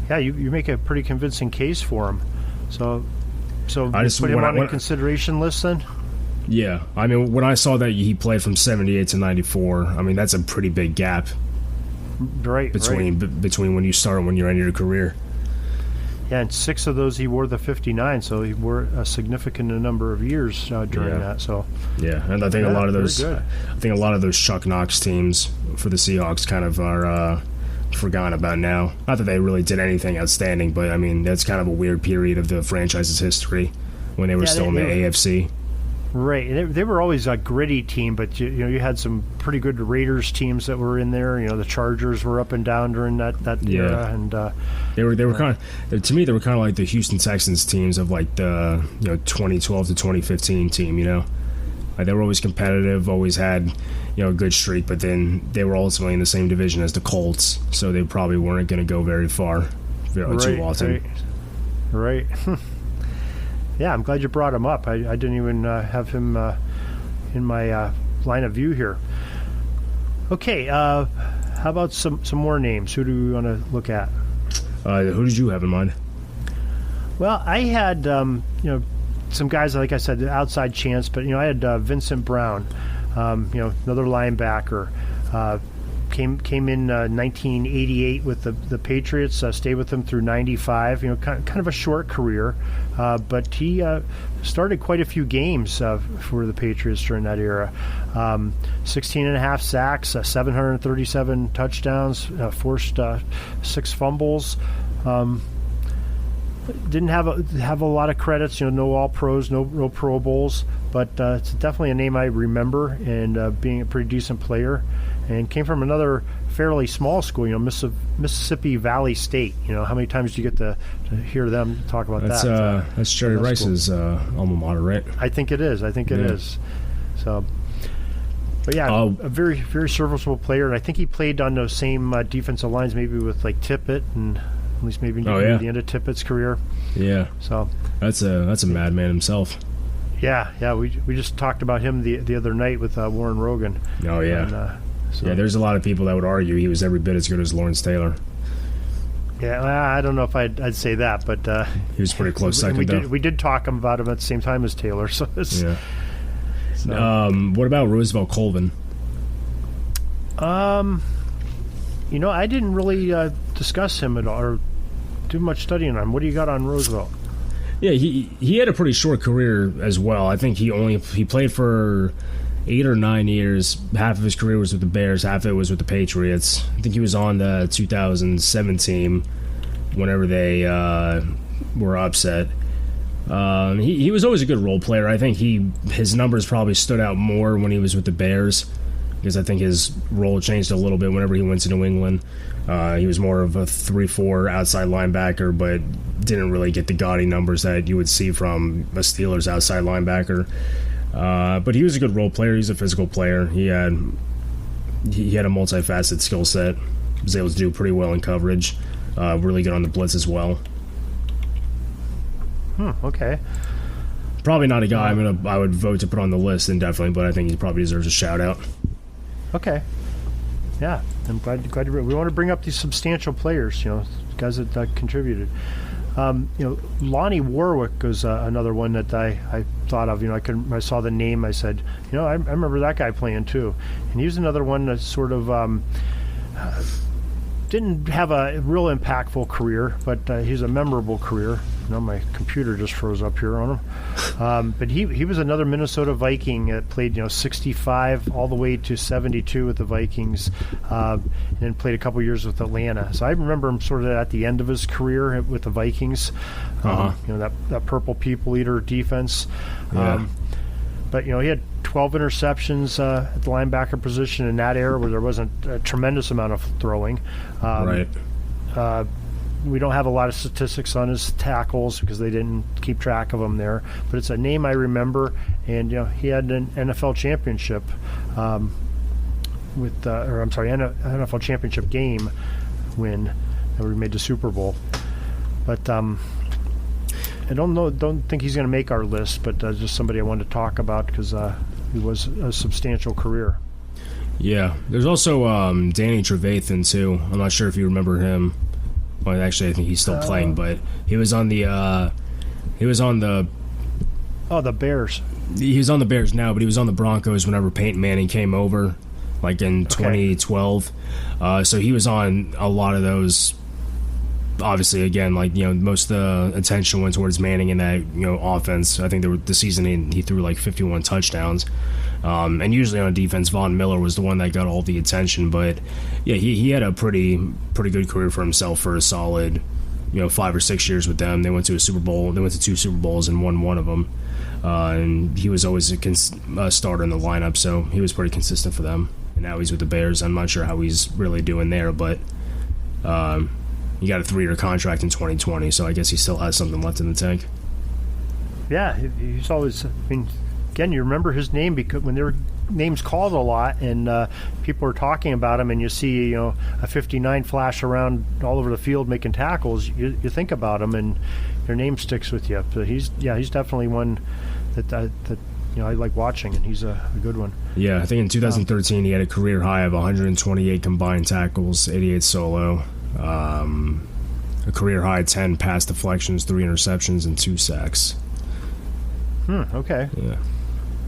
you make a pretty convincing case for him. So I just put him on a consideration list then? Yeah. I mean, when I saw that he played from 78 to 94, I mean, that's a pretty big gap between when you start and when you're in your career. Yeah, and 6 of those he wore the 59, so he wore a significant number of years during that. So yeah, and I think a lot of those Chuck Knox teams for the Seahawks kind of are forgotten about now. Not that they really did anything outstanding, but I mean that's kind of a weird period of the franchise's history when they were still in the AFC. Right, and they were always a gritty team, but you had some pretty good Raiders teams that were in there. The Chargers were up and down during that era, and they were kind of, to me, they were kind of like the Houston Texans teams of like the 2012 to 2015 team. Like they were always competitive, always had a good streak, but then they were ultimately in the same division as the Colts, so they probably weren't going to go very far too often. Right. Yeah, I'm glad you brought him up. I didn't even have him in my line of view here. Okay, how about some more names? Who do we want to look at? Who did you have in mind? Well, I had some guys, like I said, the outside chance, but I had Vincent Brown, another linebacker. Came in 1988 with the Patriots, stayed with them through 95. Kind of a short career, but he started quite a few games for the Patriots during that era. 16 and a half sacks, 737 touchdowns, forced 6 fumbles. Didn't have a lot of credits, no All Pros, no Pro Bowls, but it's definitely a name I remember, and being a pretty decent player. And came from another fairly small school, Mississippi Valley State. How many times do you get to hear them talk about that? That's Jerry Rice's alma mater, right? I think it is. So, but yeah, a very, very serviceable player. And I think he played on those same defensive lines, maybe with like Tippett, and at least maybe near the end of Tippett's career. Yeah. So that's a madman himself. Yeah. We just talked about him the other night with Warren Rogan. Oh yeah. And, there's a lot of people that would argue he was every bit as good as Lawrence Taylor. Yeah, I don't know if I'd say that, but he was pretty close second. We did talk about him at the same time as Taylor. So what about Roosevelt Colvin? I didn't really discuss him at all or do much studying on him. What do you got on Roosevelt? Yeah, he had a pretty short career as well. I think he played for 8 or 9 years. Half of his career was with the Bears, half of it was with the Patriots. I think he was on the 2007 team whenever they were upset. He was always a good role player. I think his numbers probably stood out more when he was with the Bears, because I think his role changed a little bit whenever he went to New England. He was more of a 3-4 outside linebacker, but didn't really get the gaudy numbers that you would see from a Steelers outside linebacker. But he was a good role player. He's a physical player. He had a multifaceted skill set. Was able to do pretty well in coverage. Really good on the blitz as well. Okay. Probably not a guy I would vote to put on the list indefinitely, but I think he probably deserves a shout out. Okay. Yeah, I'm glad we want to bring up these substantial players. Guys that contributed. Lonnie Warwick was another one that I thought of. I saw the name. I said, I remember that guy playing too. And he was another one that sort of didn't have a real impactful career, but he's a memorable career. My computer just froze up here on him. But he was another Minnesota Viking that played 65 all the way to 72 with the Vikings, and then played a couple years with Atlanta. So I remember him sort of at the end of his career with the Vikings. That purple people eater defense. Yeah. But he had 12 interceptions at the linebacker position in that era where there wasn't a tremendous amount of throwing. Right. We don't have a lot of statistics on his tackles because they didn't keep track of them there. But it's a name I remember, and he had an NFL championship NFL championship game win, and we made the Super Bowl. But I don't think he's going to make our list, but just somebody I wanted to talk about because he was a substantial career. Yeah, there's also Danny Trevathan too. I'm not sure if you remember him. Well, actually, I think he's still playing, but he was on the the Bears. He's on the Bears now, but he was on the Broncos whenever Peyton Manning came over, like in 2012. So he was on a lot of those. Obviously, again, most of the attention went towards Manning in that offense. I think the season he threw like 51 touchdowns. And usually on defense, Von Miller was the one that got all the attention. But yeah, he had a pretty good career for himself for a solid 5 or 6 years with them. They went to a Super Bowl. They went to 2 Super Bowls and won one of them. And he was always a starter in the lineup, so he was pretty consistent for them. And now he's with the Bears. I'm not sure how he's really doing there, but he got a 3-year contract in 2020, so I guess he still has something left in the tank. Yeah, he's always. Again, you remember his name because when there were names called a lot, and people are talking about him, and you see a 59 flash around all over the field making tackles, you think about him, and your name sticks with you. So he's definitely one that I like watching, and he's a good one. Yeah, I think in 2013 he had a career high of 128 combined tackles, 88 solo, a career high 10 pass deflections, 3 interceptions, and 2 sacks. Okay. Yeah.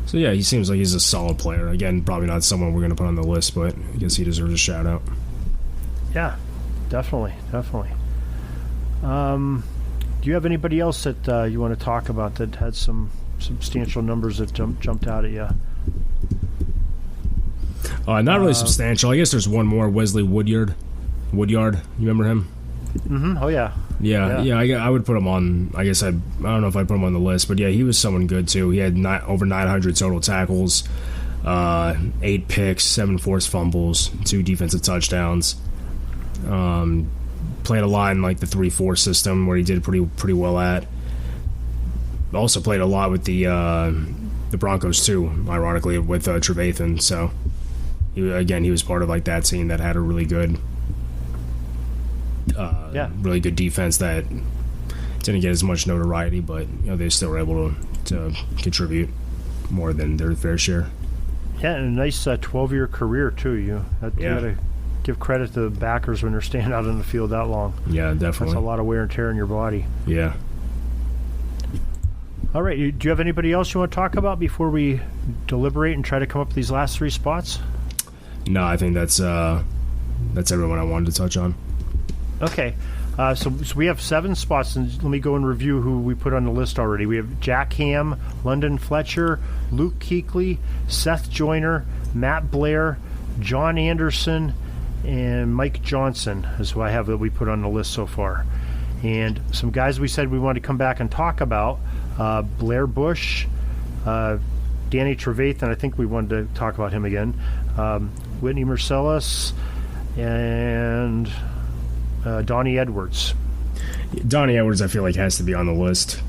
So yeah, he seems like he's a solid player. Again, probably not someone we're going to put on the list, but I guess he deserves a shout out. Yeah, definitely. Do you have anybody else that you want to talk about that had some substantial numbers that jumped out at you? Not really substantial. I guess there's one more, Wesley Woodyard. You remember him? Mm-hmm. Oh, yeah. Yeah. I would put him on. I guess I don't know if I'd put him on the list, but yeah, he was someone good too. He had over 900 total tackles, 8 picks, 7 forced fumbles, 2 defensive touchdowns. Played a lot in like the 3-4 system where he did pretty well at. Also played a lot with the Broncos too, ironically, with Trevathan. So he was part of like that team that had a really good. Really good defense that didn't get as much notoriety, but they still were able to contribute more than their fair share. Yeah, and a nice 12-year career too. You got to give credit to the backers when they're staying out on the field that long. Yeah, definitely. That's a lot of wear and tear in your body. Yeah. All right, do you have anybody else you want to talk about before we deliberate and try to come up with these last 3 spots? No, I think that's everyone I wanted to touch on. Okay, so we have 7 spots, and let me go and review who we put on the list already. We have Jack Hamm, London Fletcher, Luke Kuechly, Seth Joyner, Matt Blair, John Anderson, and Mike Johnson is who I have that we put on the list so far. And some guys we said we wanted to come back and talk about, Blair Bush, Danny Trevathan, I think we wanted to talk about him again, Whitney Mercilus, and Donnie Edwards. Donnie Edwards, I feel like, has to be on the list.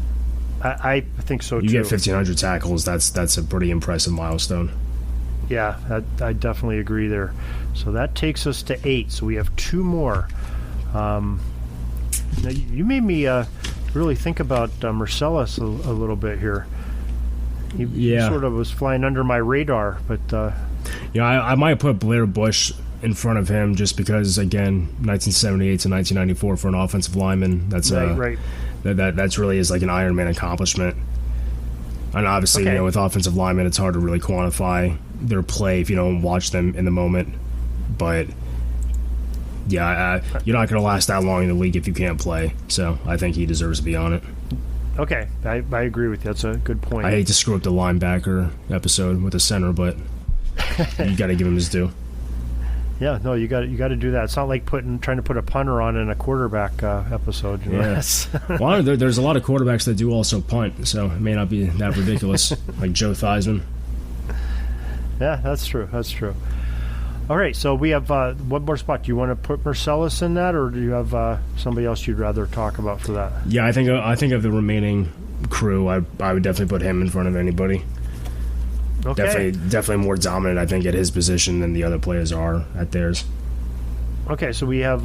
I think so, too. You get 1,500 tackles, that's a pretty impressive milestone. Yeah, I definitely agree there. So that takes us to 8. So we have 2 more. Now you made me really think about Mercilus a little bit here. He sort of was flying under my radar, but... I might put Blair Bush in front of him just because, again, 1978 to 1994 for an offensive lineman, that's right. That's really is like an Iron Man accomplishment. And obviously, with offensive linemen, it's hard to really quantify their play if you don't watch them in the moment. But you're not going to last that long in the league if you can't play. So I think he deserves to be on it. Okay, I agree with you. That's a good point. I hate to screw up the linebacker episode with the center, but you got to give him his due. Yeah, no, you got to do that. It's not like trying to put a punter on in a quarterback episode. Yes. Well, there's a lot of quarterbacks that do also punt, so it may not be that ridiculous, like Joe Theismann. Yeah, that's true. All right, so we have one more spot. Do you want to put Mercilus in that, or do you have somebody else you'd rather talk about for that? Yeah, I think of the remaining crew, I would definitely put him in front of anybody. Okay. Definitely more dominant, I think, at his position than the other players are at theirs. Okay, so we have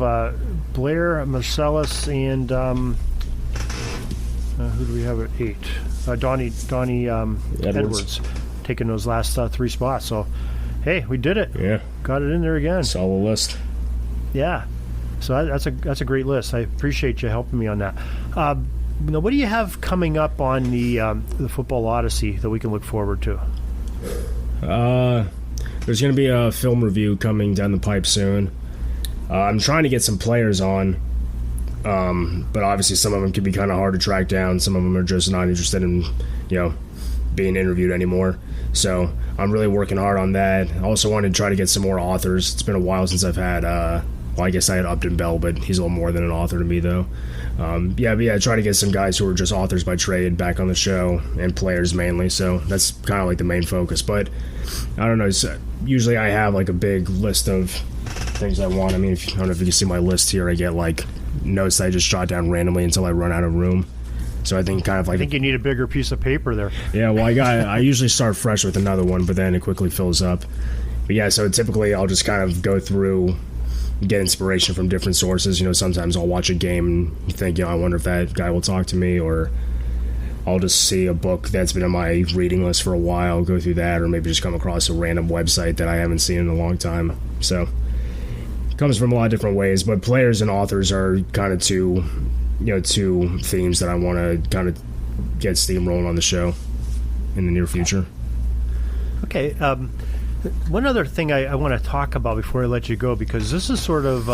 Blair, Marcellus, and who do we have at 8? Donnie Edwards taking those last 3 spots. So, hey, we did it. Yeah. Got it in there again. Solid list. Yeah. So that's a great list. I appreciate you helping me on that. Now, what do you have coming up on the Football Odyssey that we can look forward to? There's going to be a film review coming down the pipe soon. I'm trying to get some players on, but obviously some of them can be kind of hard to track down. Some of them are just not interested in, being interviewed anymore. So I'm really working hard on that. I also wanted to try to get some more authors. It's been a while since I've had, I guess I had Upton Bell, but he's a little more than an author to me, though. Try to get some guys who are just authors by trade back on the show, and players mainly. So that's kind of like the main focus. But I don't know. Usually I have like a big list of things I want. I mean, I don't know if you can see my list here. I get like notes that I just jot down randomly until I run out of room. So I think I think you need a bigger piece of paper there. Yeah, well, I usually start fresh with another one, but then it quickly fills up. But yeah, so typically I'll just kind of go through, get inspiration from different sources. Sometimes I'll watch a game and think, I wonder if that guy will talk to me, or I'll just see a book that's been on my reading list for a while, go through that, or maybe just come across a random website that I haven't seen in a long time. So it comes from a lot of different ways, but players and authors are kind of two themes that I want to kind of get steam rolling on the show in the near future. Okay. One other thing I want to talk about before I let you go, because this is sort of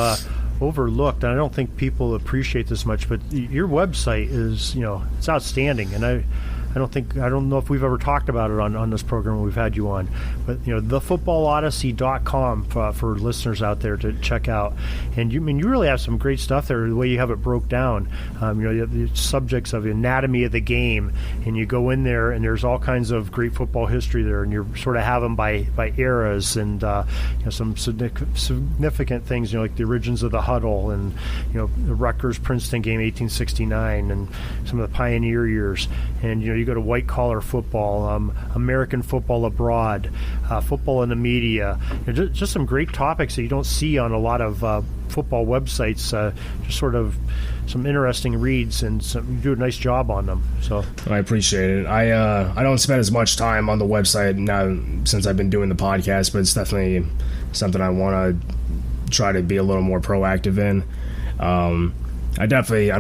overlooked, and I don't think people appreciate this much, but your website is, it's outstanding, and I don't know if we've ever talked about it on this program when we've had you on, but thefootballodyssey.com for listeners out there to check out. And you really have some great stuff there, the way you have it broke down. You have the subjects of anatomy of the game, and you go in there and there's all kinds of great football history there, and you sort of have them by eras, and some significant things, like the origins of the huddle, and the Rutgers Princeton game 1869, and some of the pioneer years, and you go to white collar football, American football abroad, football in the media, just some great topics that you don't see on a lot of football websites. Just sort of some interesting reads, and you do a nice job on them. So I appreciate it. I don't spend as much time on the website now since I've been doing the podcast, but it's definitely something I want to try to be a little more proactive in. I'm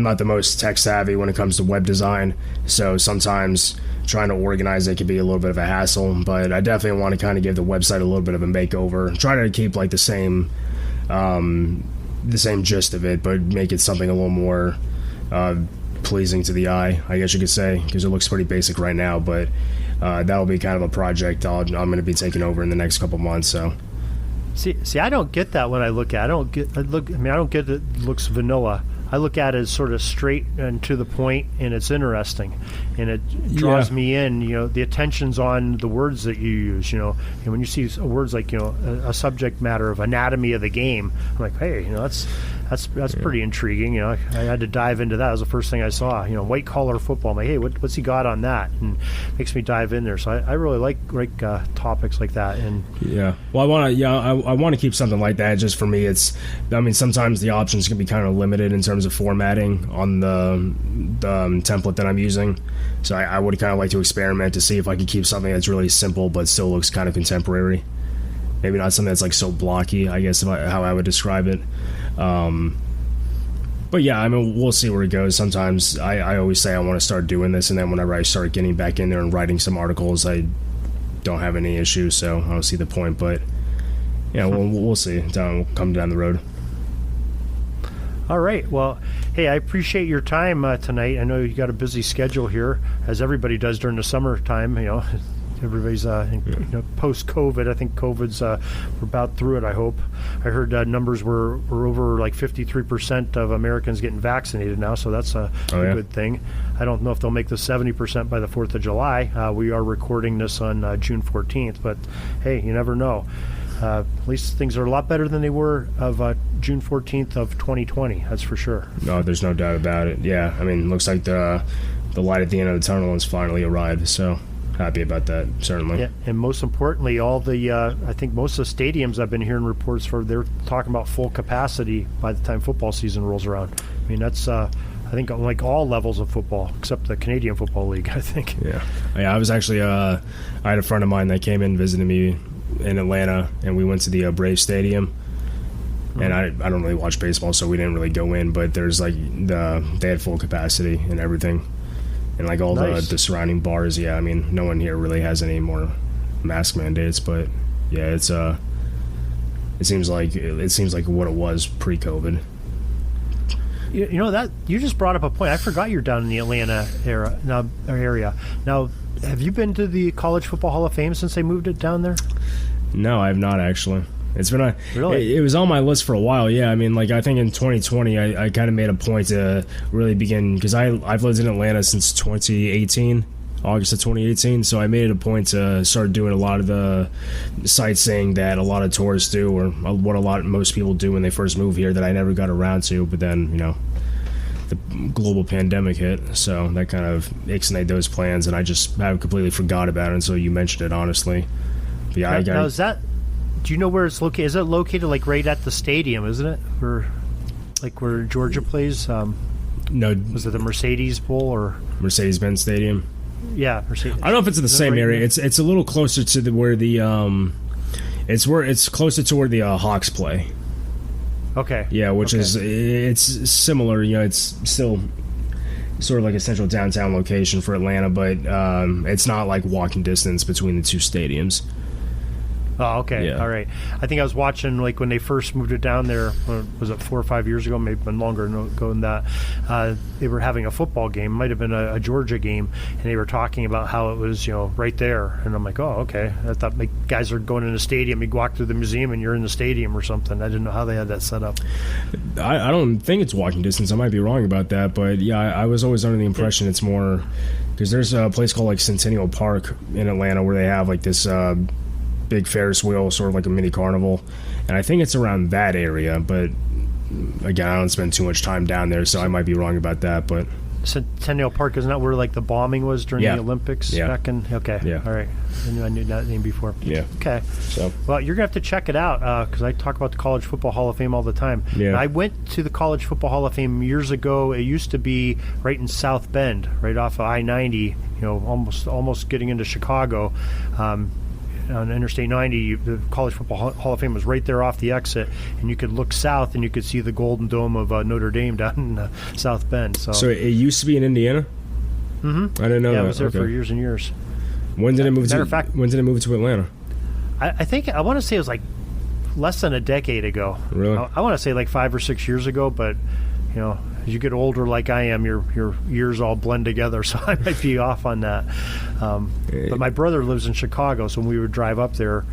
not the most tech savvy when it comes to web design, so sometimes trying to organize it can be a little bit of a hassle, but I definitely want to kind of give the website a little bit of a makeover. Try to keep like the same gist of it, but make it something a little more pleasing to the eye, I guess you could say, because it looks pretty basic right now, but that'll be kind of a project I'm going to be taking over in the next couple months. So see, I don't get that when I look at it. I don't get it looks vanilla. I look at it as sort of straight and to the point, and it's interesting, and it draws me in. The attention's on the words that you use. And when you see words like a subject matter of anatomy of the game, I'm like, hey, that's pretty intriguing. I had to dive into that. That was the first thing I saw. White collar football. I'm like, hey, what's he got on that? And it makes me dive in there. So I really like topics like that. And well, I want to keep something like that. Just for me, sometimes the options can be kind of limited in terms of formatting on the template that I'm using. So I would kind of like to experiment to see if I could keep something that's really simple but still looks kind of contemporary. Maybe not something that's like so blocky, I guess, how I would describe it. But yeah, we'll see where it goes. Sometimes I always say I want to start doing this, and then whenever I start getting back in there and writing some articles, I don't have any issues, so I don't see the point. But yeah, we'll see. We'll come down the road. All right. Well, hey, I appreciate your time tonight. I know you got a busy schedule here, as everybody does during the summertime. Everybody's post-COVID. I think COVID's we're about through it, I hope. I heard numbers were over like 53% of Americans getting vaccinated now, so that's a good thing. I don't know if they'll make the 70% by the 4th of July. We are recording this on June 14th, but hey, you never know. At least things are a lot better than they were of June 14th of 2020, that's for sure. No, there's no doubt about it. Yeah, it looks like the light at the end of the tunnel has finally arrived, so happy about that, certainly. Yeah, and most importantly, all the I think most of the stadiums I've been hearing reports for, they're talking about full capacity by the time football season rolls around. I mean, that's I think like all levels of football except the Canadian Football League, I think. Yeah, I was actually I had a friend of mine that came in visiting me in Atlanta, and we went to the Brave Stadium. And I don't really watch baseball, so we didn't really go in. But there's like they had full capacity and everything, and like all the surrounding bars. Yeah, I mean, no one here really has any more mask mandates, but yeah, it's it seems like what it was pre-COVID. You know that you just brought up a point. I forgot you're down in the Atlanta area. Now, have you been to the College Football Hall of Fame since they moved it down there? No, I have not actually. It's been really? It was on my list for a while. Yeah, I mean, like I think in 2020, I kind of made a point to really begin because I've lived in Atlanta since 2018, August of 2018. So I made it a point to start doing a lot of the sightseeing that a lot of tourists do, or what most people do when they first move here that I never got around to. But then the global pandemic hit, so that kind of ixnayed those plans, and I just have completely forgot about it until you mentioned it. Honestly, but yeah, now is that? Do you know where it's located? Is it located like right at the stadium, isn't it? Where Georgia plays? No. Was it the Mercedes Bowl or Mercedes-Benz Stadium? Yeah, Mercedes. I don't know if it's in the same area. It's a little closer to where it's closer to where the Hawks play. Okay. Yeah, it's similar. It's still sort of like a central downtown location for Atlanta, but it's not like walking distance between the two stadiums. Oh, okay. Yeah. All right. I think I was watching like when they first moved it down there. Was it 4 or 5 years ago? Maybe been longer ago than that. They were having a football game. Might have been a Georgia game, and they were talking about how it was, right there. And I'm like, oh, okay. I thought like guys are going in the stadium. You walk through the museum, and you're in the stadium or something. I didn't know how they had that set up. I don't think it's walking distance. I might be wrong about that, but yeah, I was always under the impression it's more because there's a place called like Centennial Park in Atlanta where they have like this. Big Ferris wheel, sort of like a mini carnival, and I think it's around that area, but again, I don't spend too much time down there, so I might be wrong about that. But Centennial Park, isn't that where like the bombing was during the Olympics back in? Okay, yeah, all right. I knew that name before. Yeah. Okay. So, well, you're gonna have to check it out because I talk about the College Football Hall of Fame all the time. Yeah. And I went to the College Football Hall of Fame years ago. It used to be right in South Bend, right off of I-90. Almost getting into Chicago. On Interstate 90, the College Football Hall of Fame was right there off the exit, and you could look south and you could see the Golden Dome of Notre Dame down in South Bend. So it used to be in Indiana? Mm-hmm. I didn't know that. Yeah, I was there for years and years. When did it move to Atlanta? I think, I want to say it was like less than a decade ago. Really? I want to say like 5 or 6 years ago, but, as you get older like I am, your years all blend together, so I might be off on that. But my brother lives in Chicago, so when we would drive up there,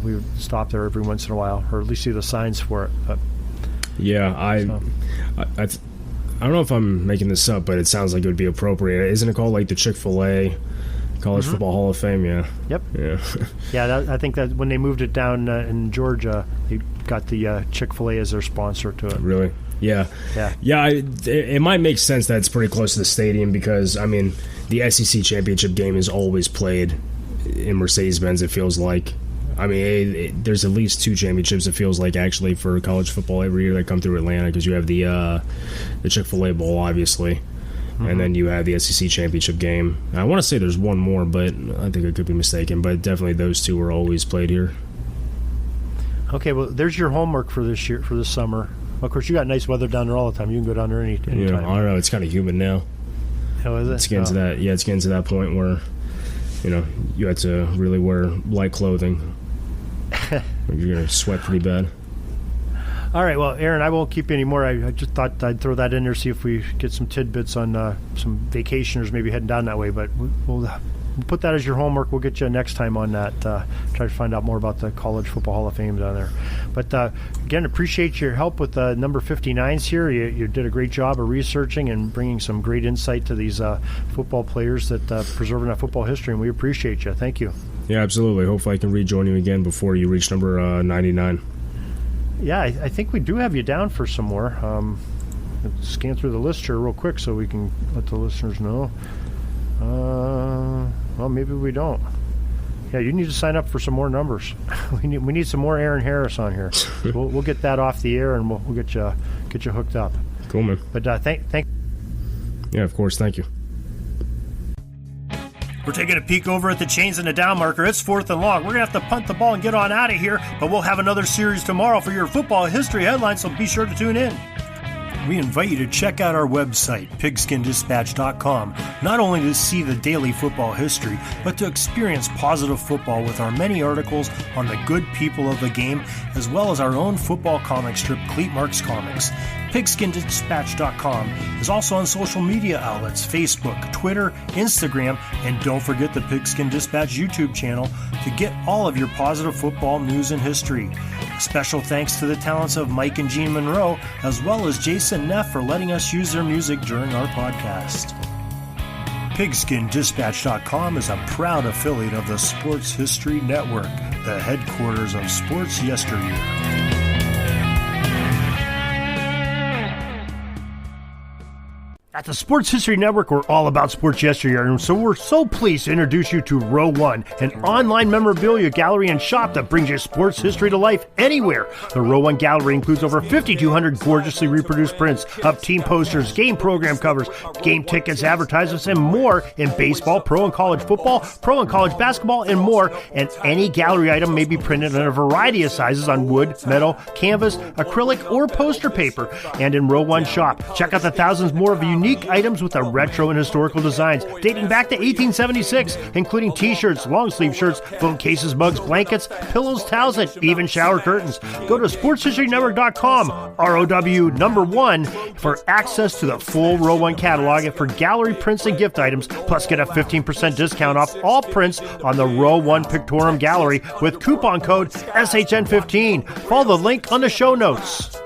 we would stop there every once in a while, or at least see the signs for it. But, yeah, I don't know if I'm making this up, but it sounds like it would be appropriate. Isn't it called like the Chick-fil-A College Football Hall of Fame? Yeah. Yep. Yeah. Yeah, I think that when they moved it down in Georgia, they got the Chick-fil-A as their sponsor to it. Really? Yeah. It might make sense that it's pretty close to the stadium because, I mean, the SEC championship game is always played in Mercedes-Benz, it feels like. I mean, there's at least 2 championships, it feels like, actually, for college football every year that come through Atlanta because you have the Chick-fil-A Bowl, obviously, and then you have the SEC championship game. I want to say there's one more, but I think I could be mistaken, but definitely those 2 are always played here. Okay, well, there's your homework for this year, for this summer. Of course, you got nice weather down there all the time. You can go down there any time. I don't know. It's kind of humid now. Oh, is it? It's getting to that. Yeah, it's getting to that point where, you have to really wear light clothing. You're gonna sweat pretty bad. All right. Well, Aaron, I won't keep you anymore. I just thought I'd throw that in there, see if we get some tidbits on some vacationers maybe heading down that way. But we'll put that as your homework. We'll get you next time on that. Try to find out more about the College Football Hall of Fame down there. But again, appreciate your help with number 59s here. You did a great job of researching and bringing some great insight to these football players that preserving that football history, and we appreciate you. Thank you. Yeah, absolutely. Hopefully I can rejoin you again before you reach number 99. Yeah, I think we do have you down for some more. Scan through the list here real quick so we can let the listeners know. Well, maybe we don't. Yeah, you need to sign up for some more numbers. We need some more Aaron Harris on here. We'll get that off the air, and we'll get you hooked up. Cool, man. But thank. Yeah, of course. Thank you. We're taking a peek over at the chains and the down marker. It's 4th and long. We're going to have to punt the ball and get on out of here, but we'll have another series tomorrow for your football history headlines, so be sure to tune in. We invite you to check out our website, pigskindispatch.com, not only to see the daily football history, but to experience positive football with our many articles on the good people of the game, as well as our own football comic strip, Cleat Marks Comics. Pigskindispatch.com is also on social media outlets, Facebook, Twitter, Instagram, and don't forget the Pigskin Dispatch YouTube channel to get all of your positive football news and history. Special thanks to the talents of Mike and Gene Monroe, as well as Jason Neff for letting us use their music during our podcast. PigskinDispatch.com is a proud affiliate of the Sports History Network, the headquarters of sports yesteryear. At the Sports History Network, we're all about sports yesteryear, and so we're so pleased to introduce you to Row One, an online memorabilia gallery and shop that brings your sports history to life anywhere. The Row One gallery includes over 5,200 gorgeously reproduced prints of team posters, game program covers, game tickets, advertisements, and more in baseball, pro and college football, pro and college basketball, and more. And any gallery item may be printed in a variety of sizes on wood, metal, canvas, acrylic, or poster paper. And in Row One shop, check out the thousands more of unique items with the retro and historical designs dating back to 1876, including t-shirts, long sleeve shirts, phone cases, mugs, blankets, pillows, towels, and even shower curtains. Go to sportshistorynetwork.com, ROW1, for access to the full Row One catalog and for gallery prints and gift items, plus get a 15% discount off all prints on the Row One Pictorium Gallery with coupon code SHN15. Follow the link on the show notes.